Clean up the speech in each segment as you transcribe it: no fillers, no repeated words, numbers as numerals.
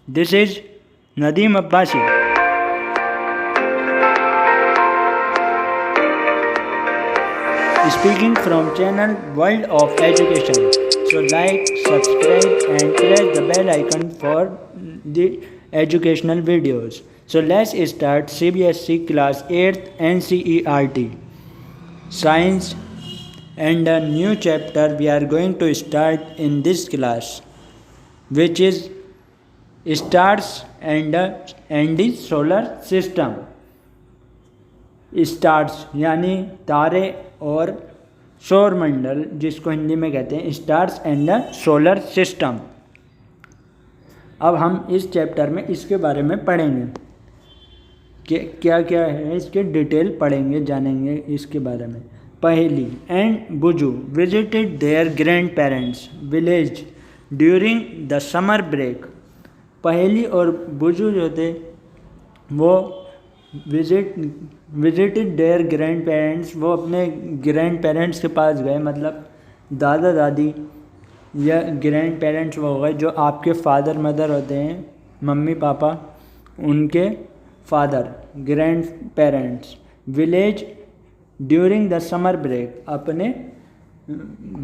This is Nadeem Abbasi speaking from channel World of Education. So like, subscribe and press the bell icon for the educational videos. So let's start CBSE class 8th NCERT Science, and a new chapter we are going to start in this class, which is stars and the solar system. Stars यानी तारे और सौरमंडल, जिसको हिंदी में कहते हैं stars and the solar system. अब हम इस चैप्टर में इसके बारे में पढ़ेंगे कि क्या क्या है, इसके डिटेल पढ़ेंगे, जानेंगे इसके बारे में। Paheli, and Buju visited their grand parents village during the summer break. Paheli और बुजू जो थे वो विजिटेड देयर ग्रैंड पेरेंट्स, वो अपने ग्रैंड पेरेंट्स के पास गए, मतलब दादा दादी या ग्रैंड पेरेंट्स वो हो गए जो आपके फादर मदर होते हैं, मम्मी पापा, उनके father grand parents. Village during the summer break, अपने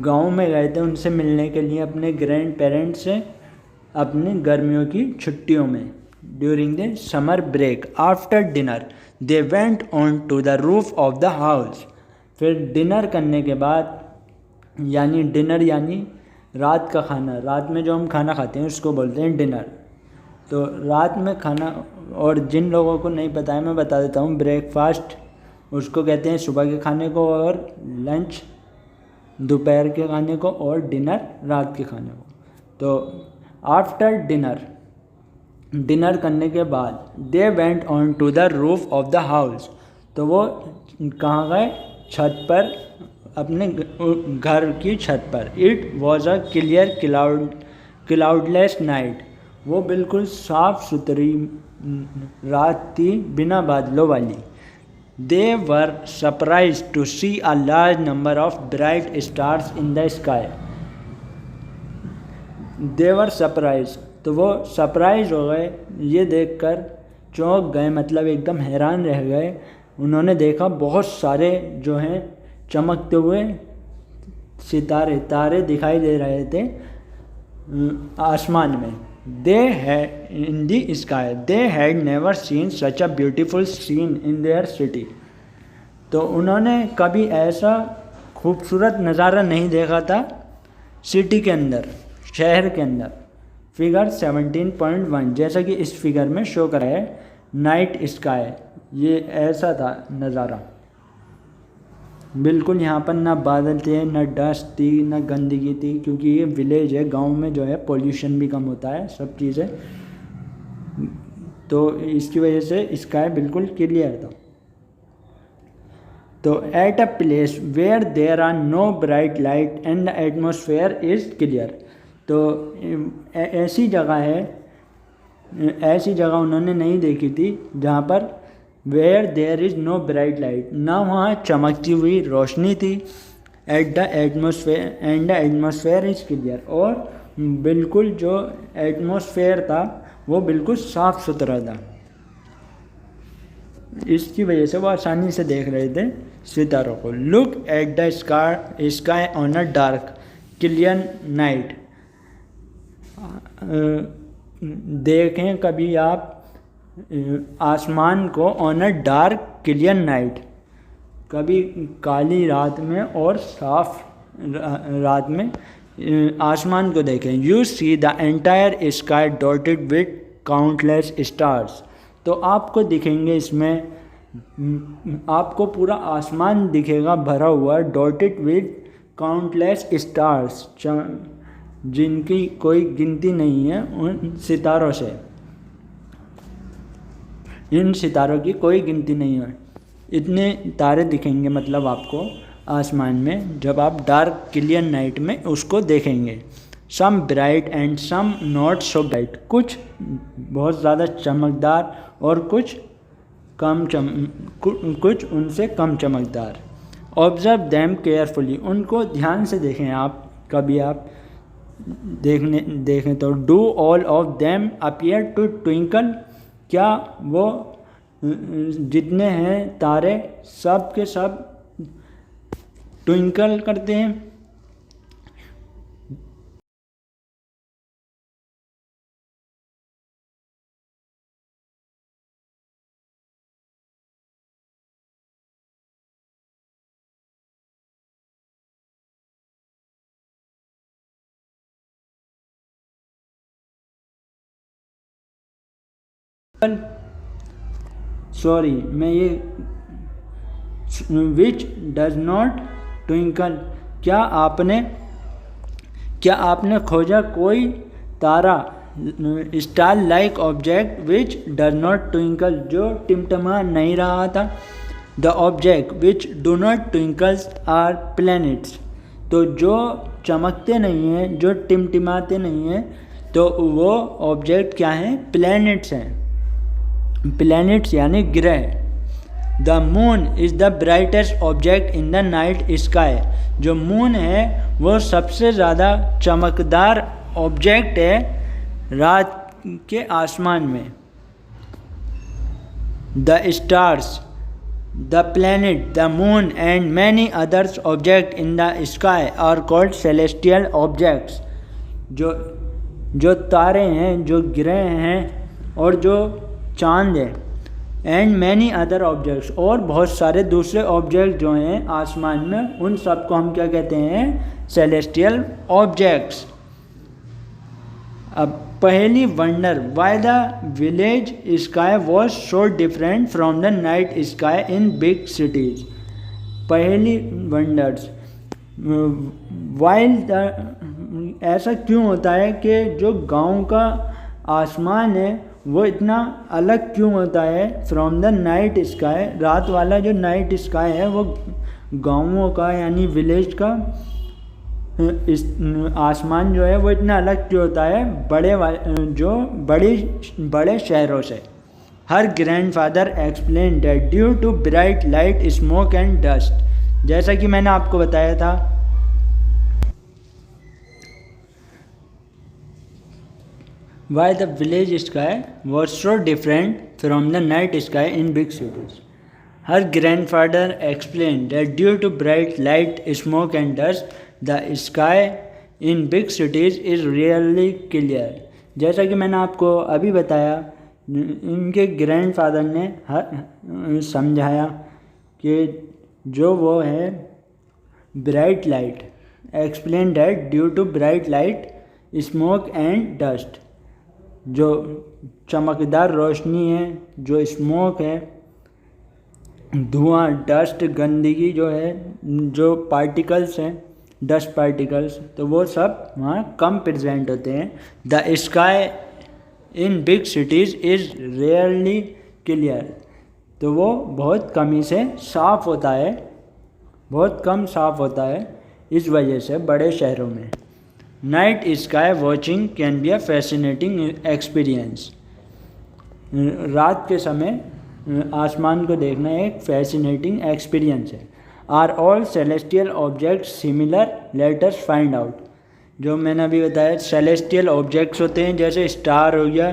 गांव में गए थे उनसे मिलने के लिए, अपने ग्रैंड पेरेंट्स से अपनी गर्मियों की छुट्टियों में। During the summer break after dinner they went on to the roof of the house. फिर डिनर करने के बाद, यानी डिनर यानी रात का खाना, रात में जो हम खाना खाते हैं उसको बोलते हैं डिनर। तो रात में खाना, और जिन लोगों को नहीं पता है मैं बता देता हूँ, ब्रेकफास्ट उसको कहते हैं सुबह के खाने को, और लंच दोपहर के खाने को, और डिनर रात के खाने को। तो आफ्टर डिनर करने के बाद they went on to the roof of the house, तो वो कहाँ गए? छत पर, अपने घर की छत पर। It was a clear cloudless night, वो बिल्कुल साफ़ सुथरी रात थी बिना बादलों वाली। They were surprise to see a large number of bright stars in the sky. They were surprise, तो वो सरप्राइज हो गए, ये देखकर चौंक गए, मतलब एकदम हैरान रह गए। उन्होंने देखा बहुत सारे जो हैं चमकते हुए तारे दिखाई दे रहे थे आसमान में। They had in the sky they had never seen such a beautiful seen in their city. तो उन्होंने कभी ऐसा खूबसूरत नज़ारा नहीं देखा था सिटी के अंदर, शहर के अंदर। फिगर 17.1, जैसा कि इस फिगर में शो करा है, नाइट स्काई, ये ऐसा था नज़ारा। बिल्कुल यहाँ पर ना बादल थे, ना डस्ट थी, ना गंदगी थी, क्योंकि ये विलेज है, गांव में जो है पोल्यूशन भी कम होता है, सब चीज़ें, तो इसकी वजह से स्काई बिल्कुल क्लियर था। तो at a place where there are no bright light and the atmosphere is clear. तो ऐसी जगह है, ऐसी जगह उन्होंने नहीं देखी थी जहाँ पर where there is no bright light, ना वहाँ चमकती हुई रोशनी थी। At the atmosphere and the atmosphere is clear, और बिल्कुल जो एटमोसफेयर था वो बिल्कुल साफ़ सुथरा था। इसकी वजह से वो आसानी से देख रहे थे सितारों को। Look at the sky on a dark clear night. देखें कभी आप आसमान को on a dark clear night, कभी काली रात में और साफ रात में आसमान को देखें। You see the entire sky dotted with countless stars. तो आपको दिखेंगे इसमें, आपको पूरा आसमान दिखेगा भरा हुआ, डॉटेड विथ काउंटलेस स्टार्स, जिनकी कोई गिनती नहीं है उन सितारों से, इन सितारों की कोई गिनती नहीं है। इतने तारे दिखेंगे मतलब आपको आसमान में, जब आप डार्क क्लियर नाइट में उसको देखेंगे। Some bright and some not so bright, कुछ बहुत ज़्यादा चमकदार और कुछ कुछ उनसे कम चमकदार। ऑब्जर्व दैम केयरफुली, उनको ध्यान से देखें आप, कभी आप देखें तो do all of them appear to twinkle, क्या वो जितने हैं तारे सब के सब ट्विंकल करते हैं। सॉरी मैं ये विच डज नॉट ट्विंकल, क्या आपने खोजा कोई तारा star like object which does not twinkle, जो टिमटिमा नहीं रहा था। The object which do not twinkles are planets, तो जो चमकते नहीं हैं, जो टिमटिमाते नहीं हैं, तो वो ऑब्जेक्ट क्या हैं? प्लैनेट्स हैं। प्लैनेट्स यानी ग्रह। The moon is the brightest object in the night sky, जो मून है वो सबसे ज़्यादा चमकदार ऑब्जेक्ट है रात के आसमान में। The stars, the planet, the moon and many others object in the sky are called celestial objects, जो तारे हैं, जो ग्रह हैं और जो चांद है, एंड मैनी अदर ऑब्जेक्ट्स, और बहुत सारे दूसरे ऑब्जेक्ट जो हैं आसमान में, उन सब को हम क्या कहते हैं? Celestial objects. अब पहली wonder, why the village sky was so different from the night sky in big cities. पहली वंडर्स, वाइल ऐसा क्यों होता है कि जो गांव का आसमान है वो इतना अलग क्यों होता है फ्रॉम द नाइट स्काई, रात वाला जो नाइट स्काई है वो गांवों का यानी विलेज का इस आसमान जो है वो इतना अलग क्यों होता है बड़े शहरों से। हर grandfather explain that due to bright light, smoke and dust, जैसा कि मैंने आपको बताया था why the village sky was so different from the night sky in big cities. Her grandfather explained that due to bright light, smoke and dust, the sky in big cities is rarely clear. जैसा कि मैंने आपको अभी बताया, इनके grandfather ने समझाया कि जो वो है bright light, explain that due to bright light, smoke and dust, जो चमकदार रोशनी है, जो स्मोक है, धुआं, डस्ट, गंदगी जो है, जो पार्टिकल्स हैं, डस्ट पार्टिकल्स, तो वो सब वहाँ कम प्रेजेंट होते हैं। The sky in big cities is rarely clear, तो वो बहुत कमी से साफ़ होता है, बहुत कम साफ़ होता है इस वजह से बड़े शहरों में। Night sky watching can be a fascinating experience, रात के समय आसमान को देखना एक फैसिनेटिंग एक्सपीरियंस है। Are all celestial objects similar, let us find out, जो मैंने अभी बताया सेलेस्टियल ऑब्जेक्ट्स होते हैं जैसे स्टार हो गया,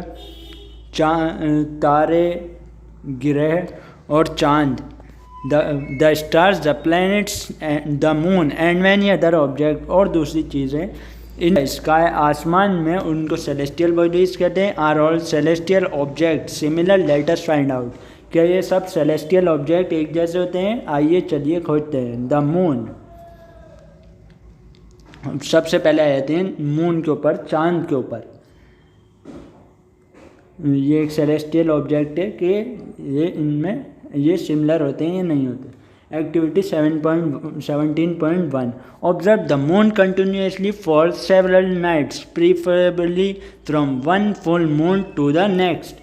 तारे, ग्रह और चांद। The stars, the planets, the moon and many other object, और दूसरी चीज़ें इन स्काई आसमान में, उनको सेलेस्टियल बॉडीज कहते हैं। Are all celestial object similar, let us find out, क्या ये सब सेलेस्टियल ऑब्जेक्ट एक जैसे होते हैं? आइए चलिए खोजते हैं। द मून, सबसे पहले आते हैं मून के ऊपर, चांद के ऊपर। ये एक सेलेस्टियल ऑब्जेक्ट है कि ये इनमें ये सिमिलर होते हैं या नहीं होते। Activity 17.1 observe the moon continuously for several nights, preferably from one full moon to the next.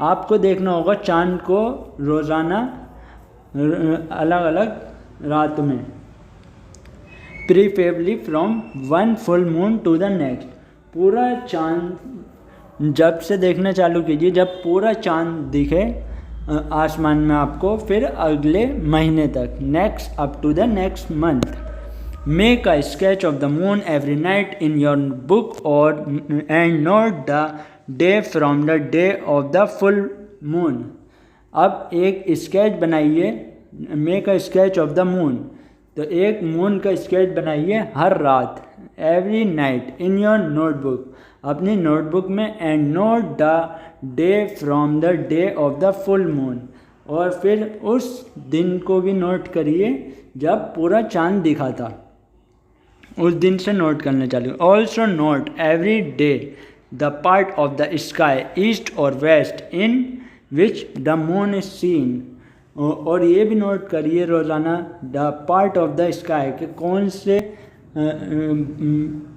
आपको देखना होगा चांद को रोज़ाना अलग अलग रात में, preferably from one full moon to the next. पूरा चांद जब से देखना चालू कीजिए जब पूरा चांद दिखे आसमान में आपको, फिर अगले महीने तक, next up to the next month. Make a sketch of the moon every night in your book और and note the day from the day of the full moon. अब एक स्केच बनाइए, make a sketch of the moon, तो एक moon का sketch बनाइए हर रात, every night in your notebook, अपनी नोटबुक में, and note the day from the day of the full moon, और फिर उस दिन को भी नोट करिए जब पूरा चांद दिखा था, उस दिन से नोट करना चालू। Also note every day the part of the sky east और west in which the moon is seen, और ये भी नोट करिए रोज़ाना the part of the sky के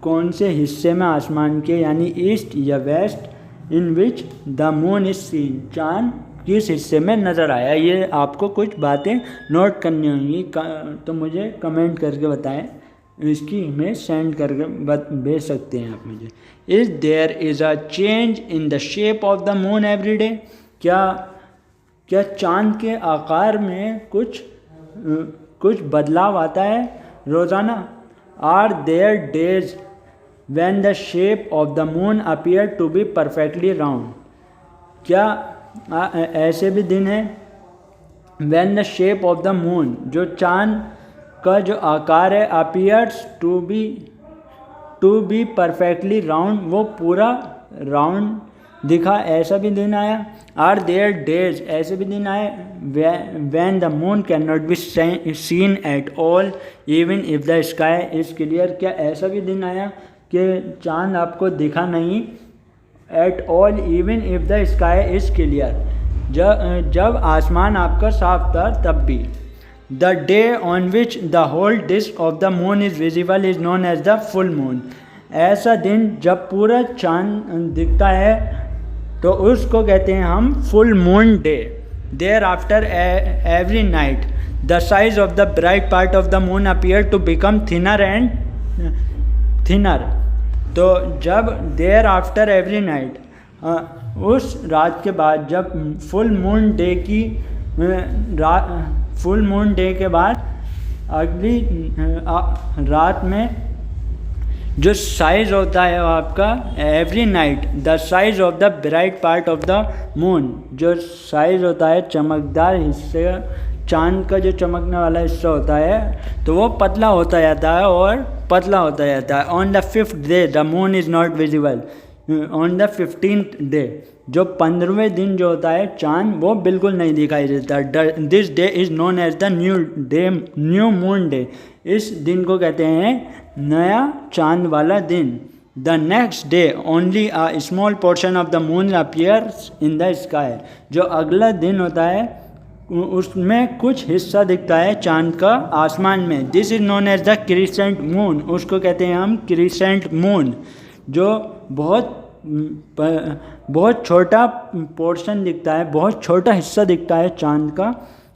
कौन से हिस्से में आसमान के, यानी ईस्ट या west, in which the moon is seen, चांद किस हिस्से में नज़र आया। ये आपको कुछ बातें नोट करनी होंगी, तो मुझे कमेंट करके बताएं, इसकी इमेज सेंड करके भेज सकते हैं आप मुझे। Is there is a change in the shape of the moon every day, क्या चांद के आकार में कुछ बदलाव आता है रोज़ाना। Are there days when the shape of the moon appear to be perfectly round, क्या ऐसे भी दिन हैं when the shape of the moon, जो चांद का जो आकार है, appears to be perfectly round, वो पूरा राउंड दिखा, ऐसा भी दिन आया। आर देयर डेज, ऐसे भी दिन आए when the moon can not be seen eight all even if the sky is clear, क्या ऐसा भी दिन आया कि चांद आपको दिखा नहीं at all even if the sky is clear, जब आसमान आपका साफ था तब भी। The day on which the whole disc of the moon is visible is known as the full moon, ऐसा दिन जब पूरा चांद दिखता है तो उसको कहते हैं हम full moon day. Thereafter every night the size of the bright part of the moon appear to become thinner and thinner, तो जब देयर आफ्टर एवरी नाइट, उस रात के बाद, जब फुल मून डे के बाद अगली रात में जो साइज़ होता है आपका every night, the size of the bright part of the moon, जो साइज़ होता है चमकदार हिस्से, चांद का जो चमकने वाला हिस्सा होता है, तो वो पतला होता जाता है और पतला होता जाता है। On the 5th day the moon is not visible, on the 15th day, जो 15वें दिन जो होता है चांद, वो बिल्कुल नहीं दिखाई देता। This day is known as the new moon day, इस दिन को कहते हैं नया चांद वाला दिन। The next day only a small portion of the moon appears in the sky, जो अगला दिन होता है उसमें कुछ हिस्सा दिखता है चांद का आसमान में। This is known as the crescent moon, उसको कहते हैं हम क्रिसेंट मून, जो बहुत छोटा पोर्शन दिखता है, बहुत छोटा हिस्सा दिखता है चांद का,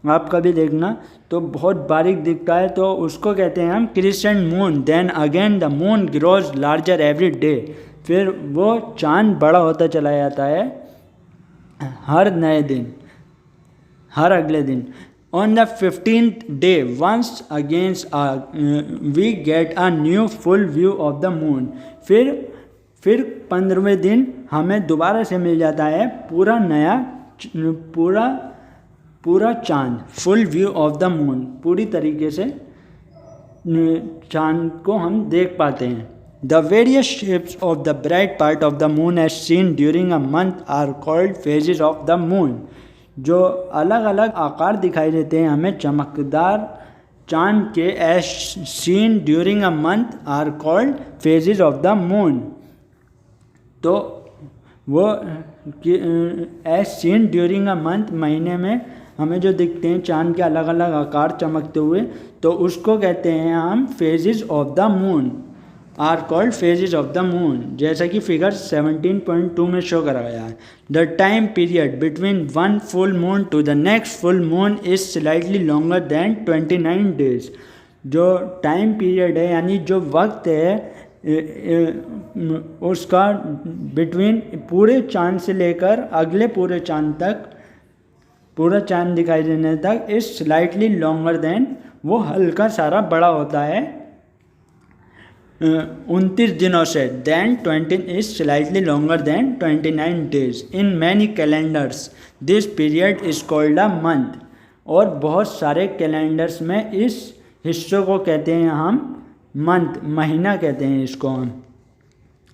आप कभी देखना तो बहुत बारीक दिखता है, तो उसको कहते हैं हम crescent moon. Then again the moon grows larger every day, फिर वो चांद बड़ा होता चला जाता है हर नए दिन, हर अगले दिन। On the 15th day once against we get a new full view of the moon, फिर 15वें दिन हमें दोबारा से मिल जाता है पूरा नया पूरा चांद, full view of the moon, पूरी तरीके से चांद को हम देख पाते हैं। The various shapes of the bright part of the moon as seen during a month are called phases of the moon, जो अलग अलग आकार दिखाई देते हैं हमें चमकदार चांद के, as seen during a month are called phases of the moon, तो वो as seen during a month, महीने में हमें जो दिखते हैं चांद के अलग अलग आकार चमकते हुए, तो उसको कहते हैं हम phases of the moon, are called phases of the moon, जैसा कि फिगर 17.2 में शो करा गया है। The time period between one full moon to the next full moon is slightly longer than 29 days, जो टाइम पीरियड है यानी जो वक्त है उसका बिटवीन पूरे चांद से लेकर अगले पूरे चांद तक, पूरा चांद दिखाई देने तक, इज स्लाइटली लॉन्गर देन, वो हल्का सारा बड़ा होता है 29 दिनों से, then 20 is slightly longer than 29 days. In many calendars this period is called a month. और बहुत सारे कैलेंडर्स में इस हिस्से को कहते हैं हम मंथ, महीना कहते हैं इसको हम.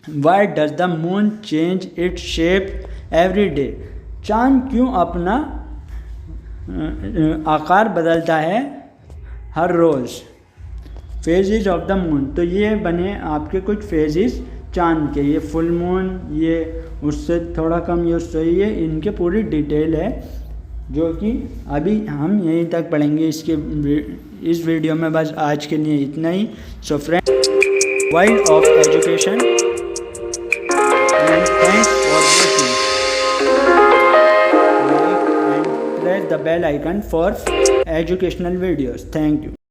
Why does the moon change its shape every day? चांद क्यों अपना आकार बदलता है हर रोज़. फेजेस ऑफ द मून, तो ये बने आपके कुछ फेजेस चांद के. ये फुल मून, ये उससे थोड़ा कम, ये उससे, ये इनके पूरी डिटेल है जो कि अभी हम यहीं तक पढ़ेंगे इस वीडियो में. बस आज के लिए इतना ही. So friends, world of education, and thanks for watching. Press the bell icon for educational videos. Thank you.